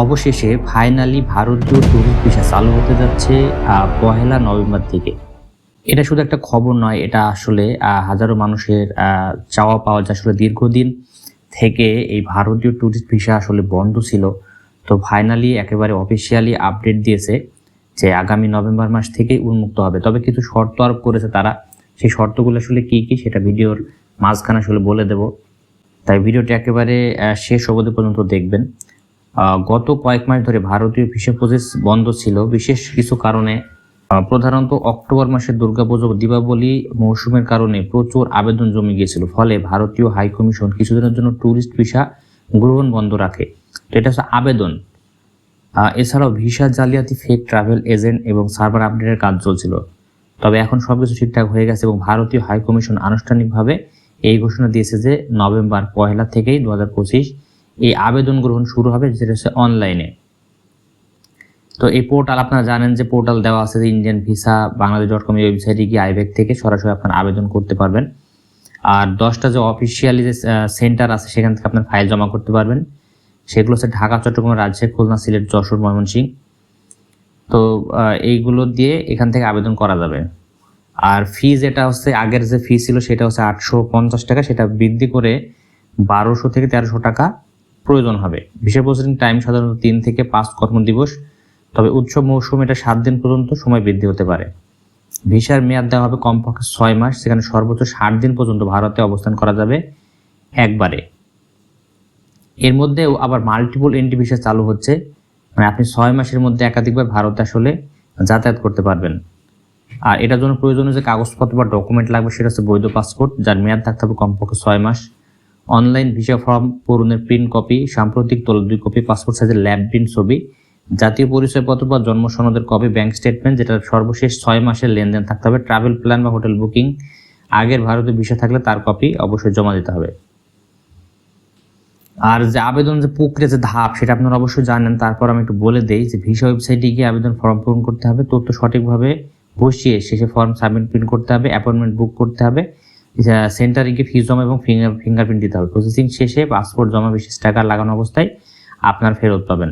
অবশেষে ফাইনালি ভারতীয় tourist visa চালু হতে যাচ্ছে ১লা নভেম্বর থেকে। এটা শুধু একটা খবর নয়, এটা আসলে হাজারো মানুষের চাওয়া পাওয়া, যে আসলে দীর্ঘদিন থেকে এই ভারতীয় ট্যুরিস্ট ভিসা আসলে বন্ধ ছিল। তো ফাইনালি একেবারে অফিসিয়ালি আপডেট দিয়েছে যে আগামী নভেম্বর মাস থেকেই উন্মুক্ত হবে। তবে কিছু শর্ত আরোপ করেছে তারা। সেই শর্তগুলো আসলে কী কী সেটা ভিডিওর মাঝখানে আসলে বলে দেব। তাই ভিডিওটি একেবারে শেষ অবধি পর্যন্ত দেখবেন। গত কয়েক মাস ধরে ভারতীয় ভিসা প্রসেস বন্ধ ছিল বিশেষ কিছু কারণে। প্রধানত অক্টোবর মাসের দুর্গাপুজো দীপাবলি মৌসুমের কারণে প্রচুর আবেদন জমে গিয়েছিল, ফলে ভারতীয় হাই কমিশন কিছুদিনের জন্য ট্যুরিস্ট ভিসা গ্রহণ বন্ধ রাখে। তো এটা হচ্ছে আবেদন। এছাড়াও ভিসা জালিয়াতি, ফেক ট্রাভেল এজেন্ট এবং সার্ভার আপডেটের কাজ চলছিল। তবে এখন সবকিছু ঠিকঠাক হয়ে গেছে এবং ভারতীয় হাই কমিশন আনুষ্ঠানিকভাবে এই ঘোষণা দিয়েছে যে নভেম্বর 1 থেকেই 2025 এই আবেদন গ্রহণ শুরু হবে, যেটা হচ্ছে অনলাইনে। তো এই পোর্টাল আপনারা জানেন যে পোর্টাল দেওয়া আছে যে ইন্ডিয়ান ভিসা বাংলাদেশ.com, এই ওয়েবসাইটে গিয়ে আইব্যাক থেকে সরাসরি আপনার আবেদন করতে পারবেন। আর 10টা যে অফিসিয়ালি যে সেন্টার আছে সেখান থেকে আপনার ফাইল জমা করতে পারবেন। সেগুলো হচ্ছে ঢাকা, চট্টগ্রাম, রাজশাহী, খুলনা, সিলেট, যশোর, ময়মনসিংহ। তো এইগুলো দিয়ে এখান থেকে আবেদন করা যাবে। আর ফি যেটা হচ্ছে, আগের যে ফি ছিল সেটা হচ্ছে 850 টাকা, সেটা বৃদ্ধি করে 1200 থেকে 1300 টাকা প্রয়োজন হবে। ভিসা প্রসেসিং টাইম সাধারণত 3 থেকে 5 কর্মদিবস, তবে উৎসব মৌসুম এটা 7 দিন পর্যন্ত সময় বৃদ্ধি হতে পারে। ভিসার মেয়াদ দেওয়া হবে কমপক্ষে 6 মাস, সেখানে সর্বোচ্চ 60 দিন পর্যন্ত ভারতে অবস্থান করা যাবে একবারে। এর মধ্যেও আবার মাল্টিপল এন্ট্রি ভিসা চালু হচ্ছে, মানে আপনি 6 মাসের মধ্যে একাধিকবার ভারতে আসলে যাতায়াত করতে পারবেন। আর এটার জন্য প্রয়োজনীয় যে কাগজপত্র বা ডকুমেন্ট লাগবে সেটা হচ্ছে বৈধ পাসপোর্ট, যার মেয়াদ থাকতে হবে কমপক্ষে 6 মাস। অনলাইন ভিসা ফর্ম পূরণের প্রিন্ট কপি, সাম্প্রতিক তোলা 2 কপি পাসপোর্ট সাইজের ল্যাব প্রিন্ট ছবি, জাতীয় পরিচয়পত্র বা জন্ম সনদের কপি, ব্যাংক স্টেটমেন্ট যেটা সর্বশেষ 6 মাসের লেনদেন থাকতে হবে, ট্রাভেল প্ল্যান বা হোটেল বুকিং, আগের ভারতীয় ভিসা থাকলে তার কপি অবশ্যই জমা দিতে হবে। আর যে আবেদন যে প্রক্রিয়া, যে ধাপ, সেটা আপনারা অবশ্যই জানেন। তারপর আমি একটু বলে দেই যে ভিসা ওয়েবসাইটে গিয়ে আবেদন ফর্ম পূরণ করতে হবে, তথ্য সঠিকভাবে বসিয়ে শেষে ফর্ম সাবমিট প্রিন্ট করতে হবে, অ্যাপয়েন্টমেন্ট বুক করতে হবে, সেন্টারে গিয়ে ফি জমা এবং ফিঙ্গারপ্রিন্ট দিতে হবে। প্রসেসিং শেষে পাসপোর্ট জমা বিশেষ টাকা লাগানো অবস্থায় আপনার ফেরত পাবেন।